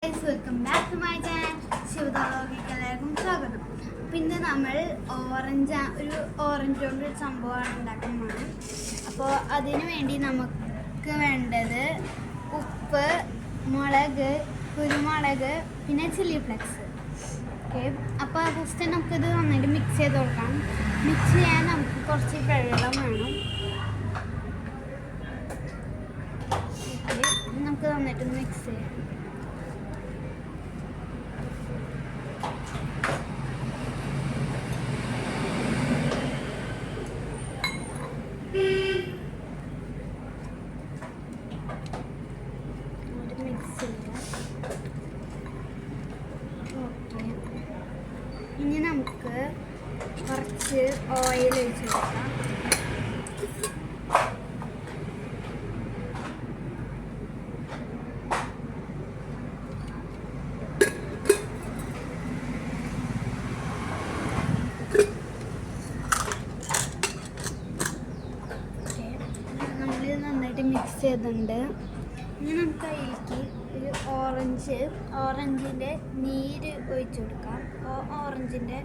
Welcome back to my channel ശിവദാളോകിക്ക് എല്ലാവർക്കും സ്വാഗതം. പിന്നെ നമ്മൾ ഒരു ഓറഞ്ച് കൊണ്ട് ഒരു സംഭവമാണ് ഉണ്ടാക്കുന്നത്. അപ്പോൾ അതിനു വേണ്ടി നമുക്ക് വേണ്ടത് ഉപ്പ്, മുളക്, കുരുമുളക്, പിന്നെ ചില്ലി ഫ്ലെക്സ്. ഓക്കെ, അപ്പോൾ ഫസ്റ്റ് നമുക്കിത് നന്നായിട്ട് മിക്സ് ചെയ്ത് കൊടുക്കാം. മിക്സ് ചെയ്യാൻ നമുക്ക് കുറച്ച് വെള്ളം വേണം. ഓക്കെ, നമുക്ക് നന്നായിട്ട് മിക്സ് ചെയ്യാം. ഇനി നമുക്ക് കുറച്ച് ഓയിൽ ഒഴിച്ച് കൊടുക്കാം. നമ്മളിത് നന്നായിട്ട് മിക്സ് ചെയ്തിട്ടുണ്ട്. ഇനി നമുക്ക് അതിലേക്ക് ഒരു ഓറഞ്ചിൻ്റെ നീര് ഒഴിച്ചു കൊടുക്കാം. ഓറഞ്ചിൻ്റെ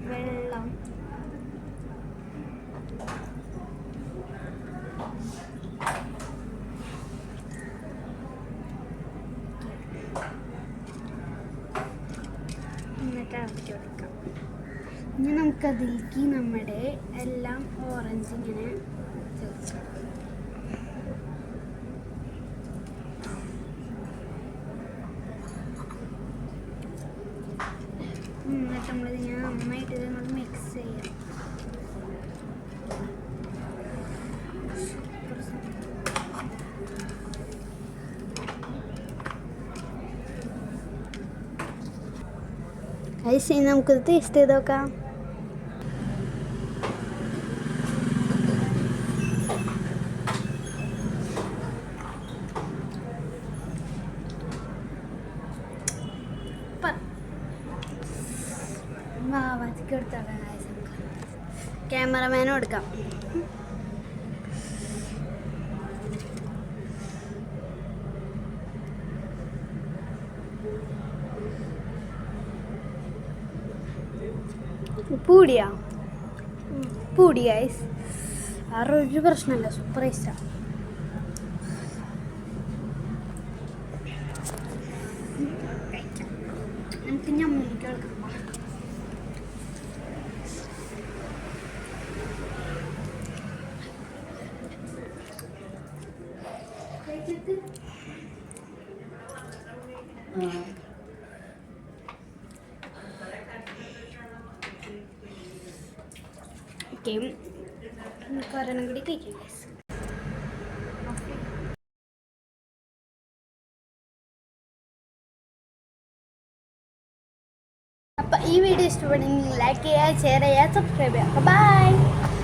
വെള്ളം എന്നിട്ട് ഇറക്കി കൊടുക്കാം. ഇനി നമുക്കതിലേക്ക് നമ്മുടെ എല്ലാം ഓറഞ്ച് ഇങ്ങനെ ചേർക്കാം. എന്നിട്ട് നമ്മളിതിങ്ങനെ നന്നായിട്ട് ഇതൊന്ന് മിക്സ് ചെയ്യാം. അത് നമുക്കിത് ടേസ്റ്റ് ചെയ്ത് നോക്കാം. ക്യാമറമാനും എടുക്കാം. പൂടി ഗൈസ്, ഒരു പ്രശ്നമല്ല, സൂപ്പർ ടേസ്റ്റാണ്. നമുക്ക് ഞമ്മൂക്ക് എടുക്കാം. ഓക്കെ, നമുക്ക് ഒരെണ്ണം കൂടി കഴിക്കാം. അപ്പം ഈ വീഡിയോ ഇഷ്ടപ്പെടുന്നെങ്കിൽ ലൈക്ക് ചെയ്യുക, ഷെയർ ചെയ്യുക, സബ്സ്ക്രൈബ് ചെയ്യുക. ബൈ.